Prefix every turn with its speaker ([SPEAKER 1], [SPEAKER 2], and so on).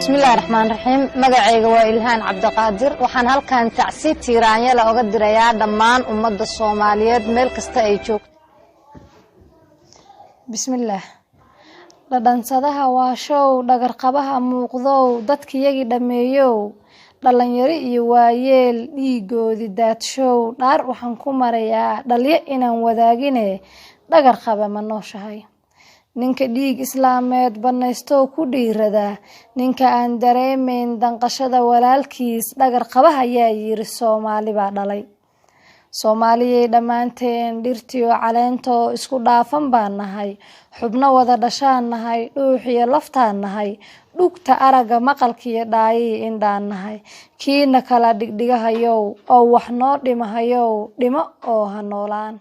[SPEAKER 1] بسم الله الرحمن الرحيم مقعيق وإلهان عبد القادر وحان هالكان تعسي تيرانيا لأقدر يا دمان أمد الصوماليات ملك استأيجوك بسم الله لدنسدها واشو دقرقبها موقضو دادك يجي دميو dhalinyaro iyo waayeel dhiigoodi daadshow dhaar waxaan ku marayaa dhalyo inaan wadaagine dhagar qaba ma nooshahay ninka dhiig islaameed banaysto ku dhiirada ninka aan dareemeyn danqashada walaalkiis dhagar qabaha ayaa yiri Soomaali baa dhalay Soomaaliyay dhamaanteen dhirtiyo caleento isku dhaafan baan nahay xubno wada dhashaan nahay dhuuxiyo laftaan nahay dhugta araga maqalkiyo dhaayi indhaan nahay kiina kala dhigdhigahayow oo wax noo dhimahayow dhimo oo ha noolaan